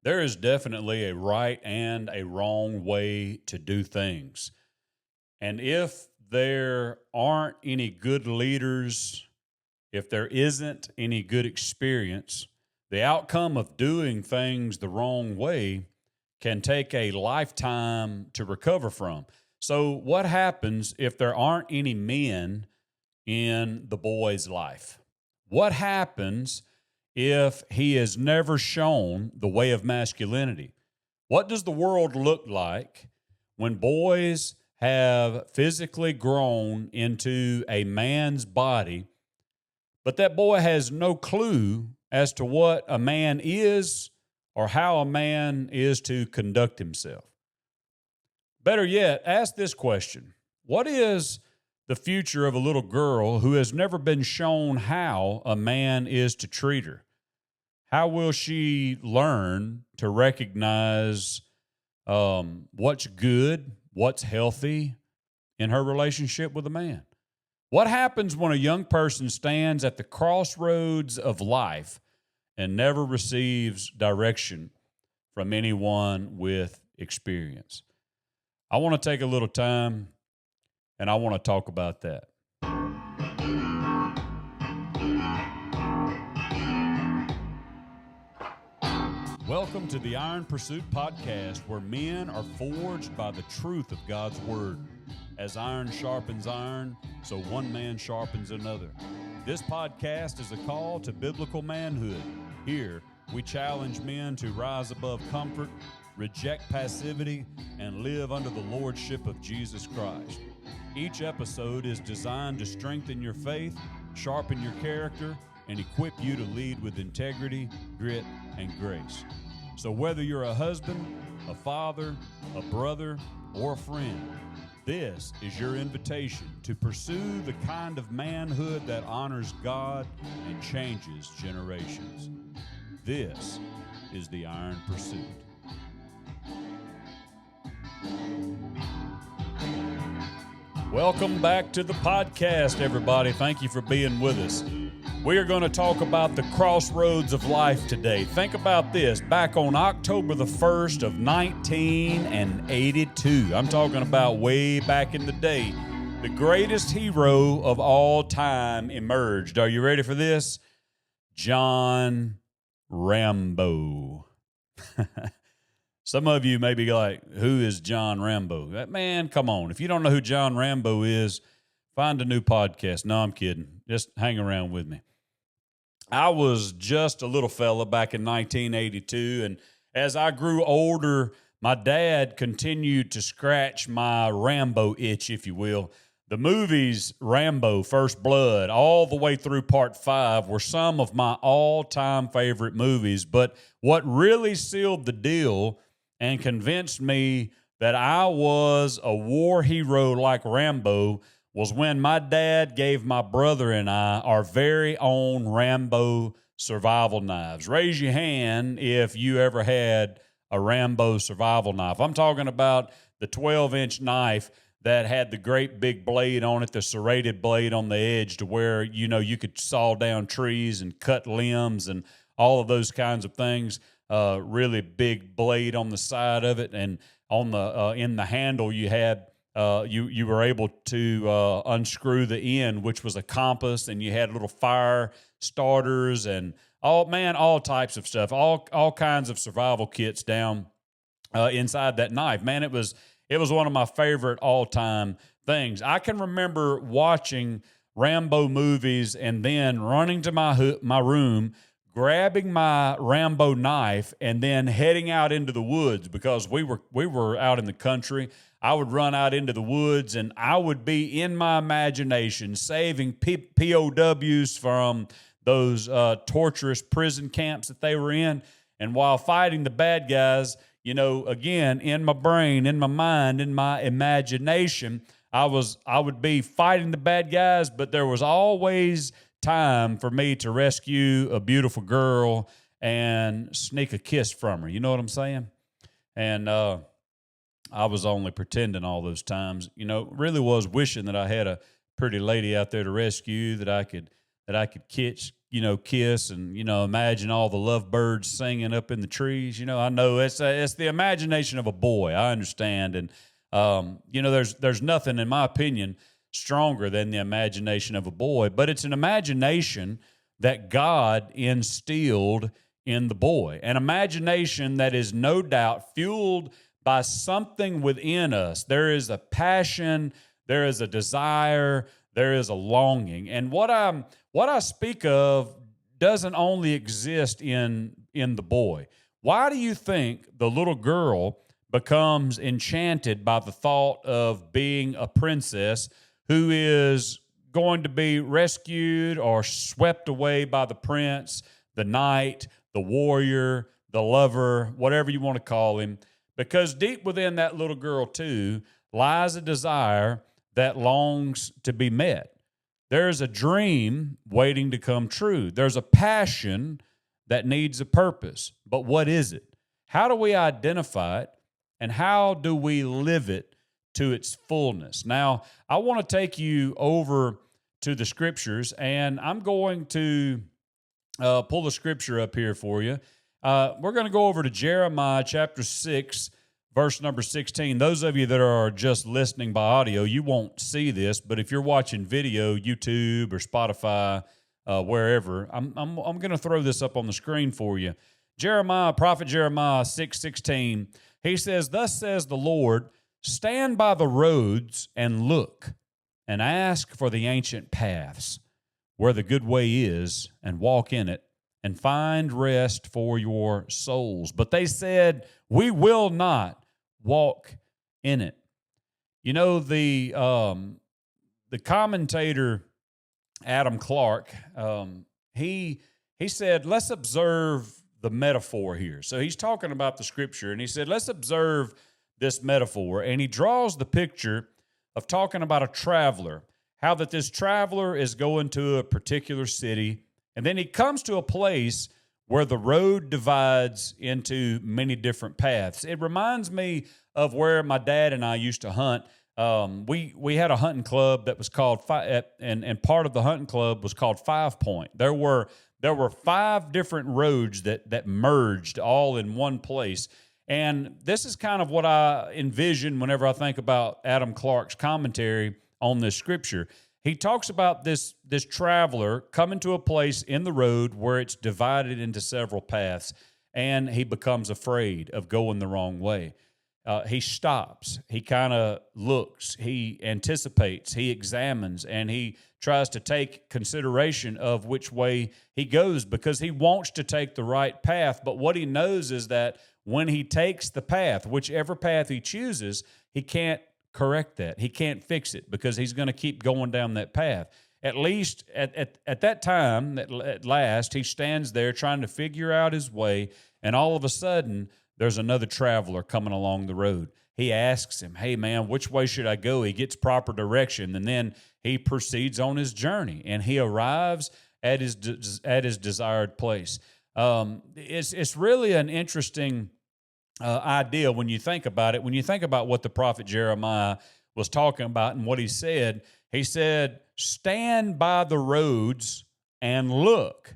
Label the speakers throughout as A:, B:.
A: There is definitely a right and a wrong way to do things. And if there aren't any good leaders, if there isn't any good experience, the outcome of doing things the wrong way can take a lifetime to recover from. So, what happens if there aren't any men in the boy's life? What happens if he is never shown the way of masculinity? What does the world look like when boys have physically grown into a man's body, but that boy has no clue as to what a man is or how a man is to conduct himself? Better yet, ask this question: what is the future of a little girl who has never been shown how a man is to treat her? How will she learn to recognize what's good, what's healthy in her relationship with a man? What happens when a young person stands at the crossroads of life and never receives direction from anyone with experience? I want to take a little time and I want to talk about that. Welcome to the Iron Pursuit Podcast, where men are forged by the truth of God's Word. As iron sharpens iron, so one man sharpens another. This podcast is a call to biblical manhood. Here, we challenge men to rise above comfort, reject passivity, and live under the lordship of Jesus Christ. Each episode is designed to strengthen your faith, sharpen your character, and equip you to lead with integrity, grit, and grace. So whether you're a husband, a father, a brother, or a friend, this is your invitation to pursue the kind of manhood that honors God and changes generations. This is the Iron Pursuit. Welcome back to the podcast, everybody. Thank you for being with us. We are going to talk about the crossroads of life today. Think about this. Back on October the 1st of 1982, I'm talking about way back in the day, the greatest hero of all time emerged. Are you ready for this? John Rambo. Some of you may be like, who is John Rambo? Man, come on. If you don't know who John Rambo is, find a new podcast. No, I'm kidding. Just hang around with me. I was just a little fella back in 1982, and as I grew older, my dad continued to scratch my Rambo itch, if you will. The movies Rambo, First Blood, all the way through Part 5 were some of my all-time favorite movies, but what really sealed the deal and convinced me that I was a war hero like Rambo was when my dad gave my brother and I our very own Rambo survival knives. Raise your hand if you ever had a Rambo survival knife. I'm talking about the 12-inch knife that had the great big blade on it, the serrated blade on the edge to where, you could saw down trees and cut limbs and all of those kinds of things. Really big blade on the side of it, and on the in the handle you had you were able to unscrew the end, which was a compass, and you had little fire starters and all types of stuff, all kinds of survival kits down inside that knife. Man, it was one of my favorite all-time things. I can remember watching Rambo movies and then running to my room, grabbing my Rambo knife, and then heading out into the woods because we were out in the country. I would run out into the woods, and I would be in my imagination saving POWs from those torturous prison camps that they were in. And while fighting the bad guys, again, in my brain, in my mind, in my imagination, I would be fighting the bad guys, but there was always time for me to rescue a beautiful girl and sneak a kiss from her. You know what I'm saying? And I was only pretending all those times. Really was wishing that I had a pretty lady out there to rescue that I could kiss and, imagine all the lovebirds singing up in the trees. I know it's the imagination of a boy. I understand. And, there's nothing, in my opinion, stronger than the imagination of a boy, but it's an imagination that God instilled in the boy, an imagination that is no doubt fueled by something within us. There is a passion, there is a desire, there is a longing. And what I speak of doesn't only exist in the boy. Why do you think the little girl becomes enchanted by the thought of being a princess who is going to be rescued or swept away by the prince, the knight, the warrior, the lover, whatever you want to call him? Because deep within that little girl, too, lies a desire that longs to be met. There's a dream waiting to come true. There's a passion that needs a purpose. But what is it? How do we identify it? And how do we live it to its fullness? Now, I want to take you over to the scriptures, and I'm going to pull the scripture up here for you. We're going to go over to Jeremiah chapter 6, verse number 16. Those of you that are just listening by audio, you won't see this, but if you're watching video, YouTube or Spotify, wherever, I'm going to throw this up on the screen for you. Prophet Jeremiah 6:16, he says, "Thus says the Lord, stand by the roads and look, and ask for the ancient paths, where the good way is, and walk in it, and find rest for your souls. But they said, we will not walk in it." The commentator Adam Clark, he said, let's observe the metaphor here. So he's talking about the scripture, and he said, let's observe this metaphor. And he draws the picture of talking about a traveler, how that this traveler is going to a particular city, and then he comes to a place where the road divides into many different paths. It reminds me of where my dad and I used to hunt. We had a hunting club that was called, and part of the hunting club was called 5 Point. There were 5 different roads that merged all in one place. And this is kind of what I envision whenever I think about Adam Clark's commentary on this scripture. He talks about this traveler coming to a place in the road where it's divided into several paths, and he becomes afraid of going the wrong way. He stops. He kind of looks. He anticipates. He examines, and he tries to take consideration of which way he goes because he wants to take the right path. But what he knows is that when he takes the path, whichever path he chooses, he can't correct that. He can't fix it because he's going to keep going down that path. At least at that time, at last, he stands there trying to figure out his way, and all of a sudden, there's another traveler coming along the road. He asks him, "Hey, man, which way should I go?" He gets proper direction, and then he proceeds on his journey, and he arrives at his desired place. It's really an interesting idea when you think about it. When you think about what the prophet Jeremiah was talking about and what he said, stand by the roads and look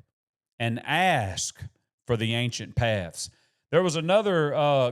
A: and ask for the ancient paths. There was another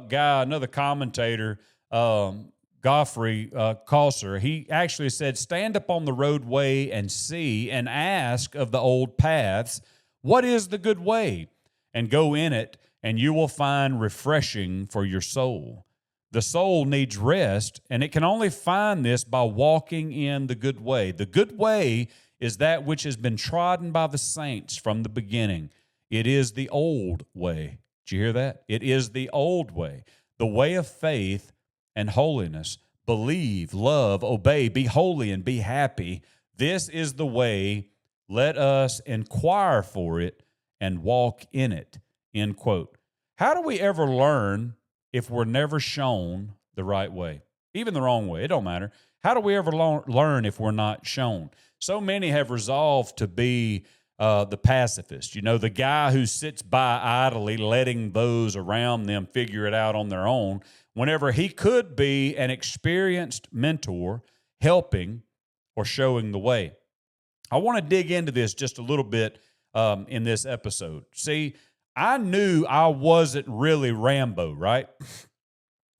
A: guy, another commentator, Godfrey Chaucer. He actually said, stand up on the roadway and see and ask of the old paths, what is the good way? And go in it, and you will find refreshing for your soul. The soul needs rest, and it can only find this by walking in the good way. The good way is that which has been trodden by the saints from the beginning. It is the old way. Did you hear that? It is the old way, the way of faith and holiness. Believe, love, obey, be holy, and be happy. This is the way. Let us inquire for it and walk in it. End quote. How do we ever learn if we're never shown the right way? Even the wrong way, it don't matter. How do we ever learn if we're not shown? So many have resolved to be the pacifist, the guy who sits by idly letting those around them figure it out on their own, whenever he could be an experienced mentor helping or showing the way. I want to dig into this just a little bit in this episode. See, I knew I wasn't really Rambo, right?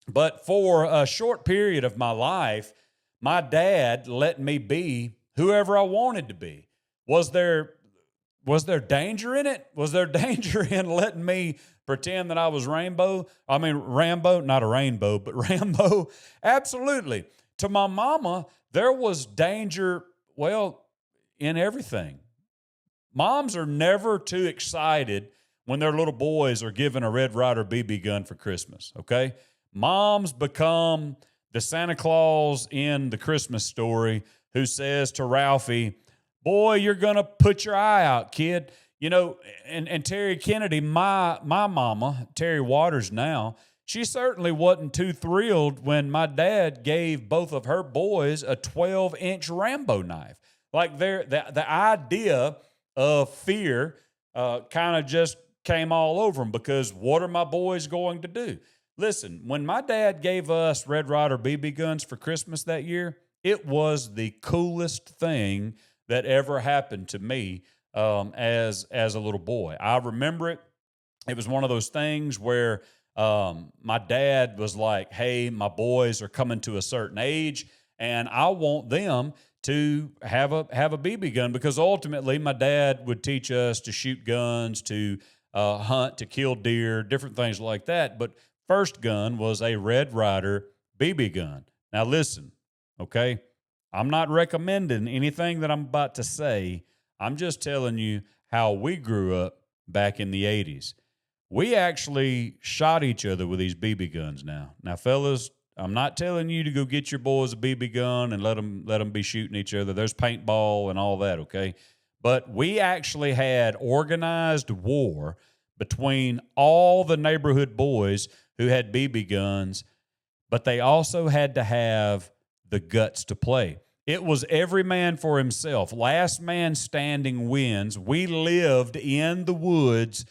A: But for a short period of my life, my dad let me be whoever I wanted to be. Was there danger in it? Was there danger in letting me pretend that I was Rambo, not a rainbow, but Rambo? Absolutely. To my mama, there was danger, well, in everything. Moms are never too excited when their little boys are given a Red Ryder BB gun for Christmas, okay? Moms become the Santa Claus in the Christmas Story who says to Ralphie, boy, you're going to put your eye out, kid. You know, and Terry Kennedy, my mama, Terry Waters now, she certainly wasn't too thrilled when my dad gave both of her boys a 12-inch Rambo knife. Like the idea of fear kind of just came all over them, because what are my boys going to do? Listen, when my dad gave us Red Ryder BB guns for Christmas that year, it was the coolest thing that ever happened to me as a little boy. I remember it. It was one of those things where my dad was like, hey, my boys are coming to a certain age, and I want them to have a BB gun, because ultimately my dad would teach us to shoot guns, to hunt, to kill deer, different things like that. But first gun was a Red Ryder BB gun. Now listen, okay? I'm not recommending anything that I'm about to say. I'm just telling you how we grew up back in the 80s. We actually shot each other with these BB guns now. Now, fellas, I'm not telling you to go get your boys a BB gun and let them be shooting each other. There's paintball and all that, okay? But we actually had organized war between all the neighborhood boys who had BB guns, but they also had to have the guts to play. It was every man for himself. Last man standing wins. We lived in the woods.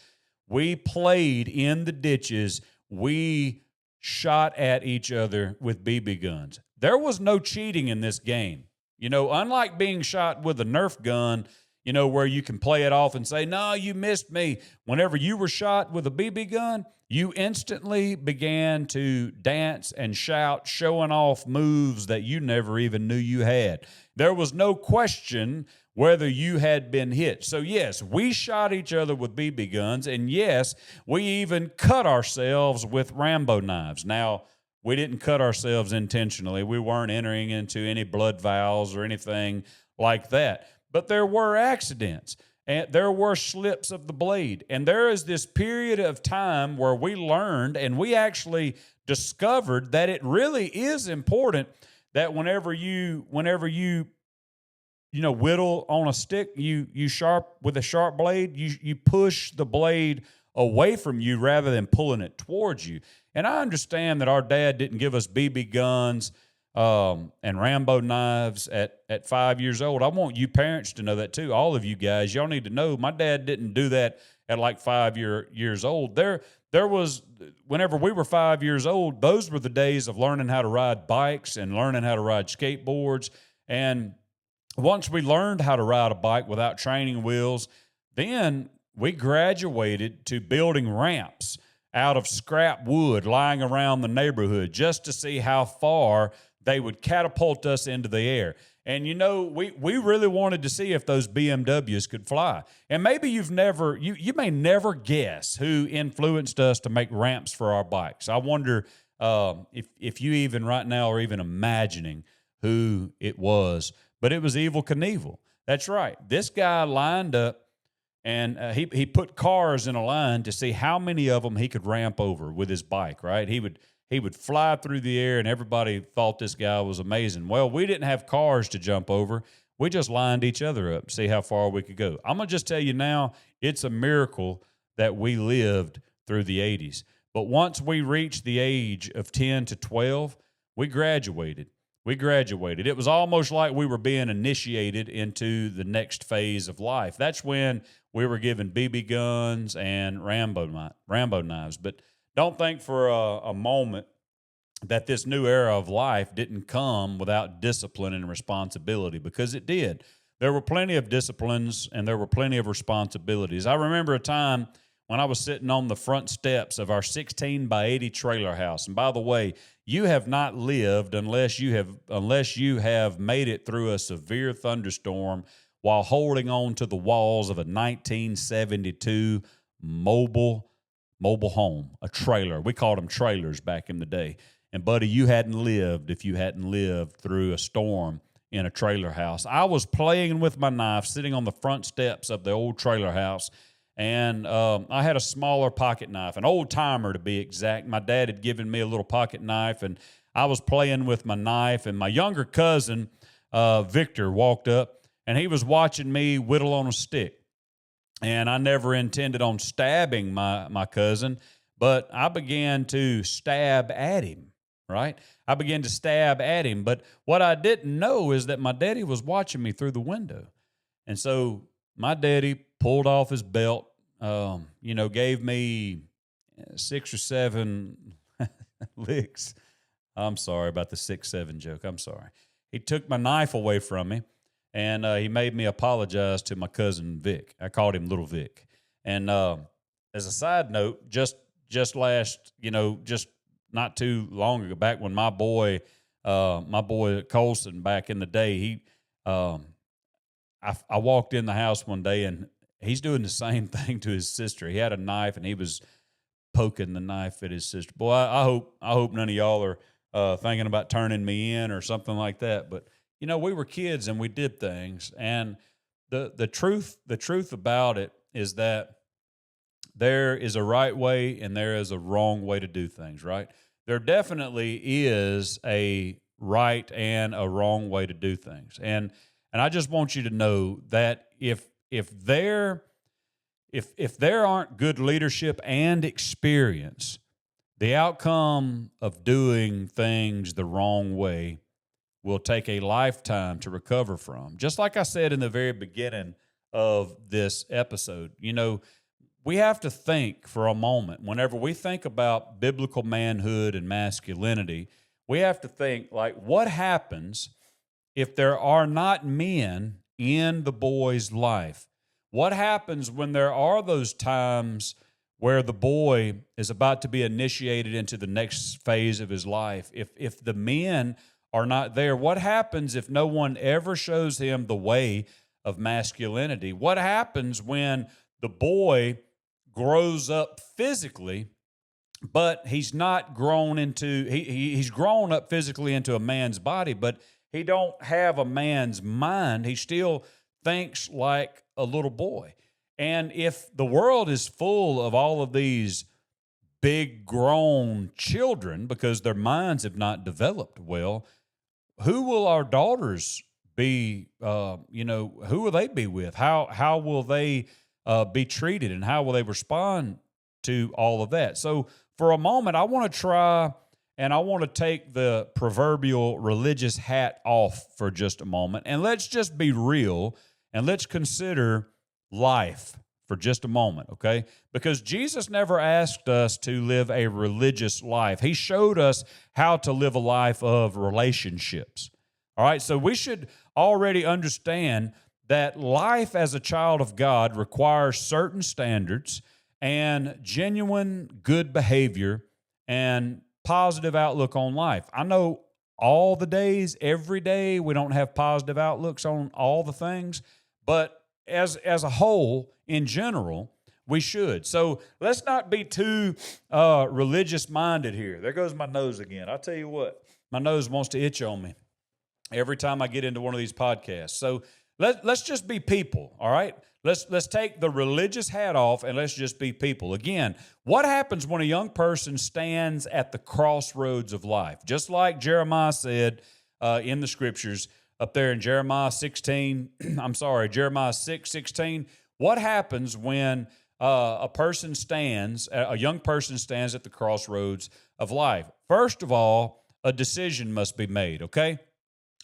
A: We played in the ditches. We shot at each other with BB guns. There was no cheating in this game. You know, unlike being shot with a Nerf gun, you know, where you can play it off and say, no, you missed me. Whenever you were shot with a BB gun, you instantly began to dance and shout, showing off moves that you never even knew you had. There was no question whether you had been hit. So yes, we shot each other with BB guns, and yes, we even cut ourselves with Rambo knives. Now, we didn't cut ourselves intentionally. We weren't entering into any blood vows or anything like that. But there were accidents, and there were slips of the blade. And there is this period of time where we learned, and we actually discovered that it really is important that whenever you whittle on a stick, you sharp with a sharp blade, you push the blade away from you rather than pulling it towards you. And I understand that our dad didn't give us BB guns and Rambo knives at 5 years old. I want you parents to know that too. All of you guys, y'all need to know my dad didn't do that at like 5 years old. There was, whenever we were 5 years old, those were the days of learning how to ride bikes and learning how to ride skateboards. And once we learned how to ride a bike without training wheels, then we graduated to building ramps out of scrap wood lying around the neighborhood just to see how far they would catapult us into the air. And, you know, we really wanted to see if those BMWs could fly. And maybe you may never guess who influenced us to make ramps for our bikes. I wonder if you even right now are even imagining who it was. But it was Evel Knievel. That's right. This guy lined up, and he put cars in a line to see how many of them he could ramp over with his bike, right? He would fly through the air, and everybody thought this guy was amazing. Well, we didn't have cars to jump over. We just lined each other up to see how far we could go. I'm going to just tell you now, it's a miracle that we lived through the 80s. But once we reached the age of 10 to 12, we graduated. It was almost like we were being initiated into the next phase of life. That's when we were given BB guns and Rambo knives. But don't think for a moment that this new era of life didn't come without discipline and responsibility, because it did. there were plenty of disciplines and there were plenty of responsibilities. I remember a time when I was sitting on the front steps of our 16 by 80 trailer house. And by the way, you have not lived unless you have made it through a severe thunderstorm while holding on to the walls of a 1972 mobile home, a trailer. We called them trailers back in the day. And buddy, you hadn't lived if you hadn't lived through a storm in a trailer house. I was playing with my knife sitting on the front steps of the old trailer house, and I had a smaller pocket knife, an old timer to be exact. My dad had given me a little pocket knife, and I was playing with my knife, and my younger cousin, Victor, walked up, and he was watching me whittle on a stick. And I never intended on stabbing my cousin, but I began to stab at him, right? I began to stab at him, but what I didn't know is that my daddy was watching me through the window. And so my daddy pulled off his belt, gave me 6 or 7 licks. I'm sorry about the 6-7 joke. I'm sorry. He took my knife away from me, and he made me apologize to my cousin Vic. I called him Little Vic. And as a side note, just not too long ago, back when my boy Colson back in the day, I walked in the house one day and he's doing the same thing to his sister. He had a knife and he was poking the knife at his sister. Boy, I hope none of y'all are thinking about turning me in or something like that. But we were kids and we did things. And the truth about it is that there is a right way and there is a wrong way to do things, right? There definitely is a right and a wrong way to do things. And I just want you to know that if there aren't good leadership and experience, the outcome of doing things the wrong way will take a lifetime to recover from. Just like I said in the very beginning of this episode, we have to think for a moment. Whenever we think about biblical manhood and masculinity, we have to think, like, what happens if there are not men in the boy's life? What happens when there are those times where the boy is about to be initiated into the next phase of his life? If the men are not there, what happens if no one ever shows him the way of masculinity? What happens when the boy grows up physically, but he's not grown into, he's grown up physically into a man's body, but he don't have a man's mind. He still thinks like a little boy. And if the world is full of all of these big grown children because their minds have not developed well, who will our daughters be? Who will they be with? How will they be treated, and how will they respond to all of that? So for a moment, I want to try, and I want to take the proverbial religious hat off for just a moment, and let's just be real, and let's consider life for just a moment, okay? Because Jesus never asked us to live a religious life. He showed us how to live a life of relationships, all right? So we should already understand that life as a child of God requires certain standards and genuine good behavior and positive outlook on life. I know all the days, every day, we don't have positive outlooks on all the things, but as a whole, in general, we should. So let's not be too religious-minded here. There goes my nose again. I'll tell you what, my nose wants to itch on me every time I get into one of these podcasts. So let's just be people, all right? Let's take the religious hat off and let's just be people. Again, what happens when a young person stands at the crossroads of life? Just like Jeremiah said in the scriptures up there in Jeremiah 6:16. What happens when a young person stands at the crossroads of life? First of all, a decision must be made, okay?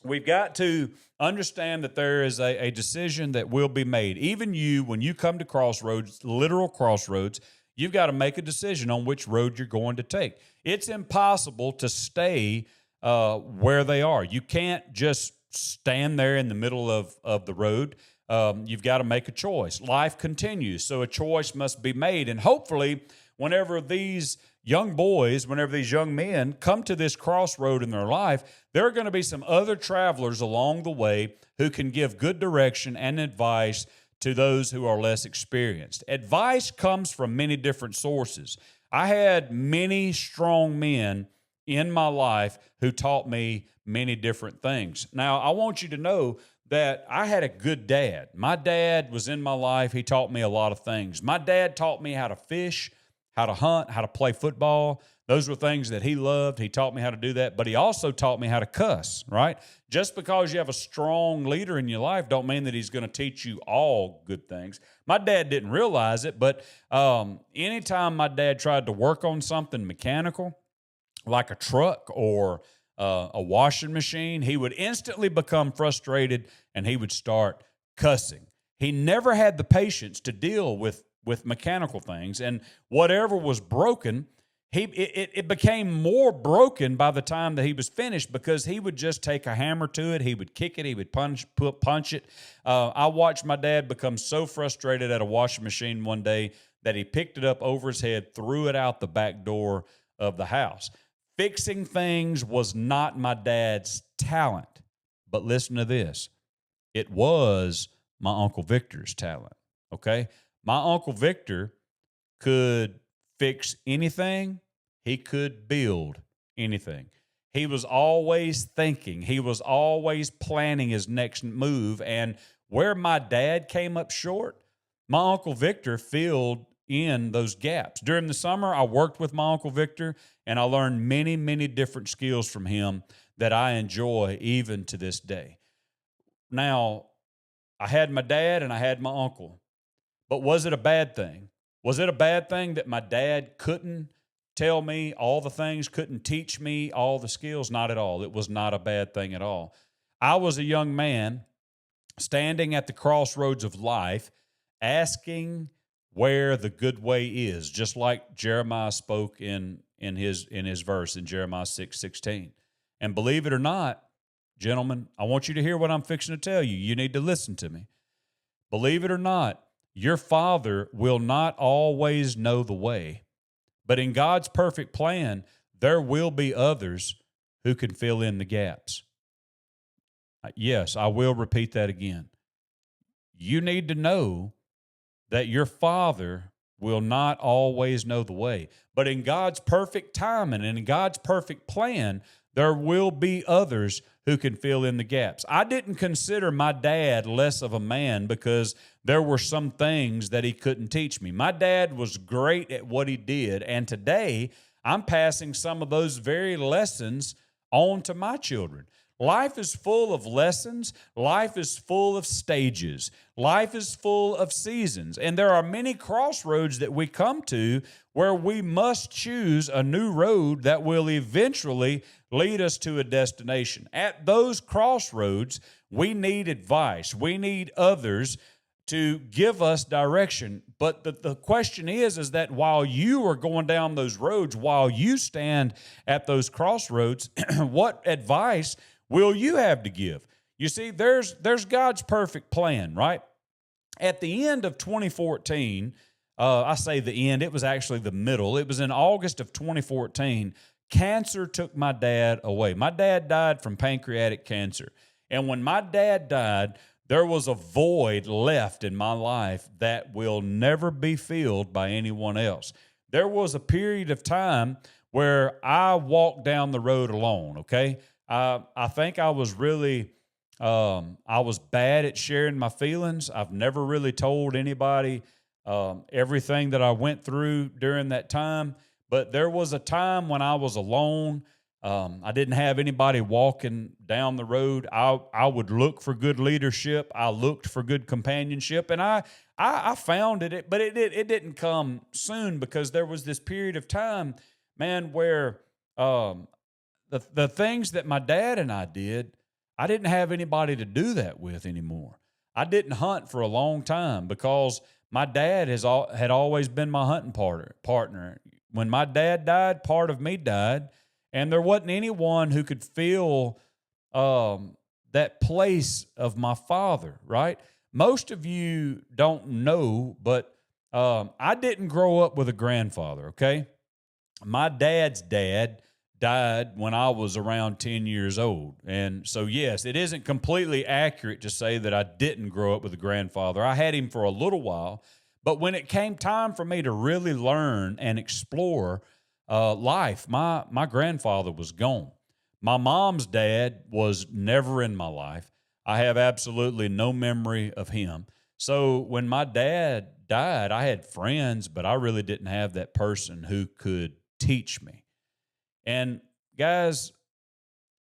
A: We've got to understand that there is a decision that will be made. Even you, when you come to crossroads, literal crossroads, you've got to make a decision on which road you're going to take. It's impossible to stay where they are. You can't just stand there in the middle of the road. You've got to make a choice. Life continues, so a choice must be made. And hopefully, whenever these young boys, whenever these young men come to this crossroad in their life, there are going to be some other travelers along the way who can give good direction and advice to those who are less experienced. Advice comes from many different sources. I had many strong men in my life who taught me many different things. Now, I want you to know that I had a good dad. My dad was in my life. He taught me a lot of things. My dad taught me how to fish, how to hunt, how to play football. Those were things that he loved. He taught me how to do that, but he also taught me how to cuss, right? Just because you have a strong leader in your life don't mean that he's going to teach you all good things. My dad didn't realize it, but anytime my dad tried to work on something mechanical, like a truck or a washing machine, he would instantly become frustrated and he would start cussing. He never had the patience to deal with mechanical things, and whatever was broken, it became more broken by the time that he was finished because he would just take a hammer to it, he would kick it, he would punch it. I watched my dad become so frustrated at a washing machine one day that he picked it up over his head, threw it out the back door of the house. Fixing things was not my dad's talent, but listen to this. It was my Uncle Victor's talent, okay? My Uncle Victor could fix anything. He could build anything. He was always thinking. He was always planning his next move. And where my dad came up short, my Uncle Victor filled in those gaps. During the summer, I worked with my Uncle Victor, and I learned many, many different skills from him that I enjoy even to this day. Now, I had my dad and I had my uncle, but was it a bad thing? Was it a bad thing that my dad couldn't tell me all the things, couldn't teach me all the skills? Not at all. It was not a bad thing at all. I was a young man standing at the crossroads of life, asking where the good way is, just like Jeremiah spoke in his verse in Jeremiah 6:16. And believe it or not, gentlemen, I want you to hear what I'm fixing to tell you. You need to listen to me. Believe it or not, your father will not always know the way, but in God's perfect plan, there will be others who can fill in the gaps. Yes, I will repeat that again. You need to know that your father will not always know the way, but in God's perfect time and in God's perfect plan, there will be others who can fill in the gaps. I didn't consider my dad less of a man because there were some things that he couldn't teach me. My dad was great at what he did, and today I'm passing some of those very lessons on to my children. Life is full of lessons. Life is full of stages. Life is full of seasons. And there are many crossroads that we come to where we must choose a new road that will eventually lead us to a destination. At those crossroads, we need advice. We need others to give us direction. But the question is that while you are going down those roads, while you stand at those crossroads, what advice will you have to give? You see, there's God's perfect plan, right? At the end of 2014, I say the end, it was actually the middle. It was in August of 2014, cancer took my dad away. My dad died from pancreatic cancer. And when my dad died, there was a void left in my life that will never be filled by anyone else. There was a period of time where I walked down the road alone, okay? I think I was really, I was bad at sharing my feelings. I've never really told anybody everything that I went through during that time. But there was a time when I was alone. I didn't have anybody walking down the road. I would look for good leadership. I looked for good companionship, and I found it, but it didn't come soon because there was this period of time, man, where the things that my dad and I did, I didn't have anybody to do that with anymore. I didn't hunt for a long time because my dad had always been my hunting partner. When my dad died, part of me died, and there wasn't anyone who could fill that place of my father, right? Most of you don't know, but I didn't grow up with a grandfather, okay? My dad's dad died when I was around 10 years old. And so, yes, it isn't completely accurate to say that I didn't grow up with a grandfather. I had him for a little while, but when it came time for me to really learn and explore life, my grandfather was gone. My mom's dad was never in my life. I have absolutely no memory of him. So when my dad died, I had friends, but I really didn't have that person who could teach me. And guys,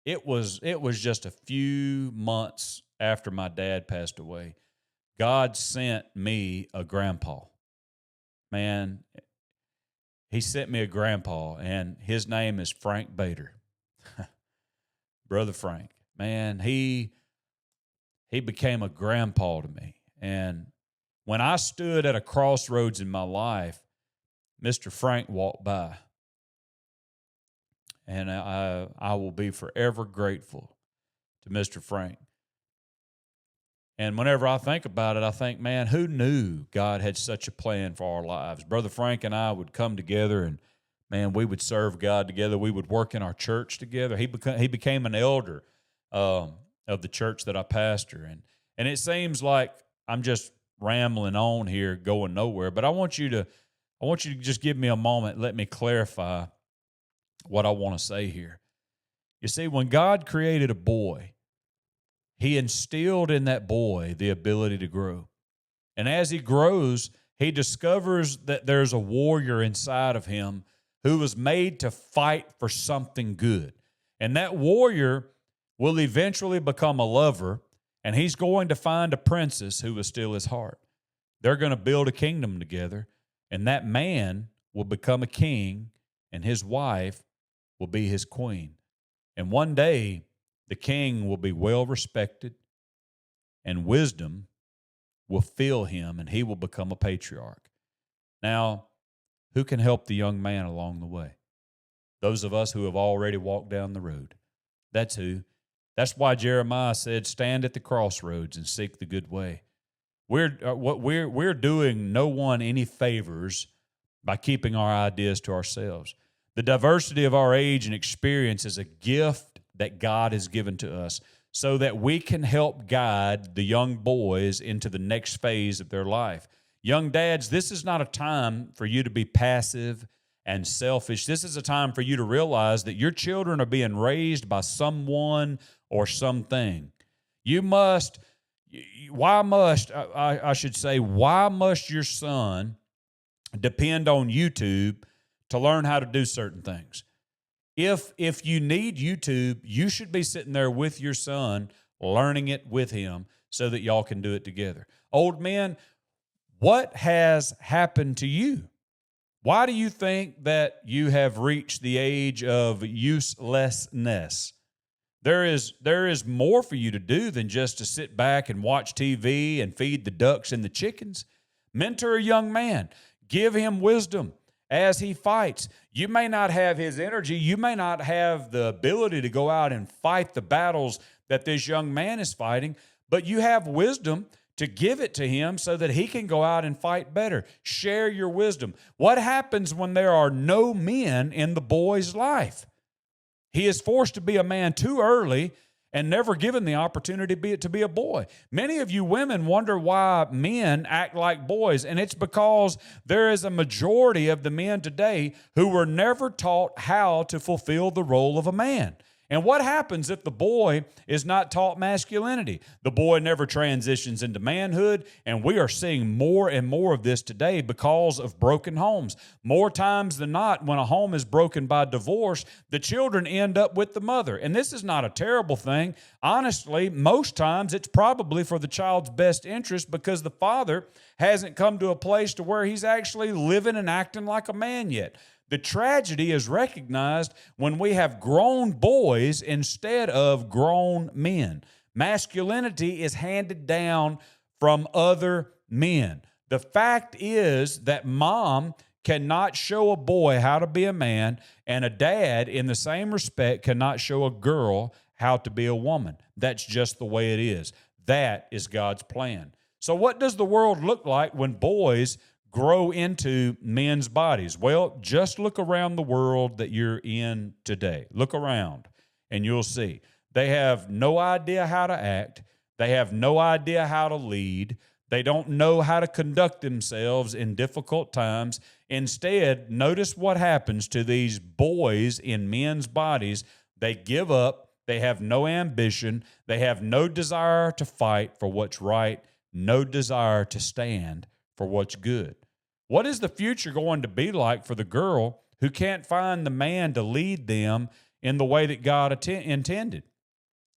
A: it was just a few months after my dad passed away. God sent me a grandpa. Man, he sent me a grandpa, and his name is Frank Bader. Brother Frank. Man, he became a grandpa to me. And when I stood at a crossroads in my life, Mr. Frank walked by. And I will be forever grateful to Mr. Frank. And whenever I think about it, I think, man, who knew God had such a plan for our lives? Brother Frank and I would come together, and, man, we would serve God together. We would work in our church together. He became an elder of the church that I pastor. And it seems like I'm just rambling on here, going nowhere. But I want you to just give me a moment. Let me clarify what I want to say here. You see, when God created a boy, he instilled in that boy the ability to grow. And as he grows, he discovers that there's a warrior inside of him who was made to fight for something good. And that warrior will eventually become a lover, and he's going to find a princess who will steal his heart. They're going to build a kingdom together, and that man will become a king, and his wife will be his queen. And one day, the king will be well respected, and wisdom will fill him, and he will become a patriarch. Now, who can help the young man along the way? Those of us who have already walked down the road. That's who. That's why Jeremiah said, stand at the crossroads and seek the good way. We're doing no one any favors by keeping our ideas to ourselves. The diversity of our age and experience is a gift that God has given to us so that we can help guide the young boys into the next phase of their life. Young dads, this is not a time for you to be passive and selfish. This is a time for you to realize that your children are being raised by someone or something. Why must your son depend on YouTube to learn how to do certain things? If you need YouTube, you should be sitting there with your son, learning it with him so that y'all can do it together. Old men, what has happened to you? Why do you think that you have reached the age of uselessness? There is more for you to do than just to sit back and watch TV and feed the ducks and the chickens. Mentor a young man. Give him wisdom as he fights. You may not have his energy. You may not have the ability to go out and fight the battles that this young man is fighting, but you have wisdom to give it to him so that he can go out and fight better. Share your wisdom. What happens when there are no men in the boy's life? He is forced to be a man too early and never given the opportunity to be a boy. Many of you women wonder why men act like boys, and it's because there is a majority of the men today who were never taught how to fulfill the role of a man. And what happens if the boy is not taught masculinity? The boy never transitions into manhood, and we are seeing more and more of this today because of broken homes. More times than not, when a home is broken by divorce, the children end up with the mother. And this is not a terrible thing. Honestly, most times it's probably for the child's best interest because the father hasn't come to a place to where he's actually living and acting like a man yet. The tragedy is recognized when we have grown boys instead of grown men. Masculinity is handed down from other men. The fact is that mom cannot show a boy how to be a man, and a dad, in the same respect, cannot show a girl how to be a woman. That's just the way it is. That is God's plan. So what does the world look like when boys grow into men's bodies? Well, just look around the world that you're in today. Look around and you'll see. They have no idea how to act. They have no idea how to lead. They don't know how to conduct themselves in difficult times. Instead, notice what happens to these boys in men's bodies. They give up. They have no ambition. They have no desire to fight for what's right, no desire to stand for what's good. What is the future going to be like for the girl who can't find the man to lead them in the way that God intended?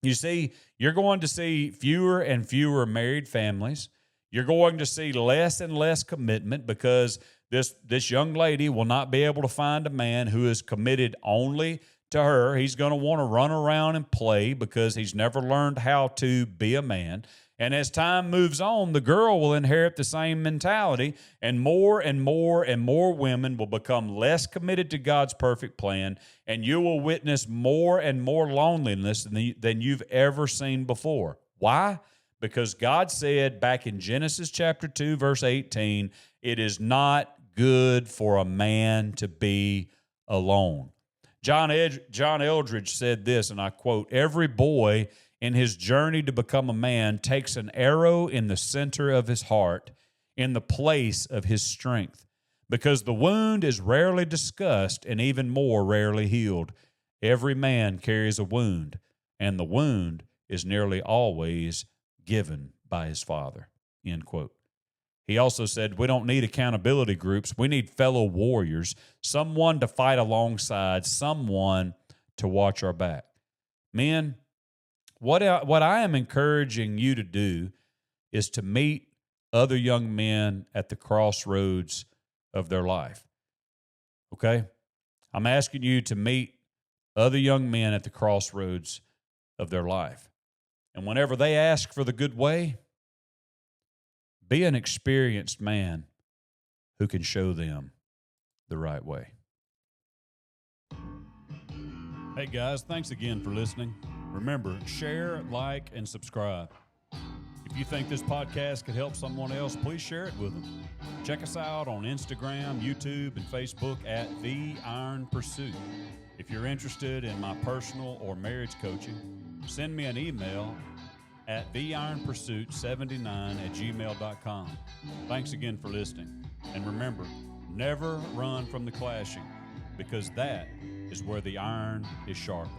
A: You see, you're going to see fewer and fewer married families. You're going to see less and less commitment because this young lady will not be able to find a man who is committed only to her. He's going to want to run around and play because he's never learned how to be a man. And as time moves on, the girl will inherit the same mentality, and more women will become less committed to God's perfect plan, and you will witness more and more loneliness than you've ever seen before. Why? Because God said back in Genesis chapter 2, verse 18, it is not good for a man to be alone. John Eldridge said this, and I quote, "Every boy in his journey to become a man takes an arrow in the center of his heart, in the place of his strength, because the wound is rarely discussed and even more rarely healed. Every man carries a wound, and the wound is nearly always given by his father." End quote. He also said, we don't need accountability groups. We need fellow warriors, someone to fight alongside, someone to watch our back. Men, what I am encouraging you to do is to meet other young men at the crossroads of their life. Okay? I'm asking you to meet other young men at the crossroads of their life. And whenever they ask for the good way, be an experienced man who can show them the right way. Hey guys, thanks again for listening. Remember, share, like, and subscribe. If you think this podcast could help someone else, please share it with them. Check us out on Instagram, YouTube, and Facebook at The Iron Pursuit. If you're interested in my personal or marriage coaching, send me an email at theironpursuit79@gmail.com. Thanks again for listening. And remember, never run from the clashing, because that is where the iron is sharpened.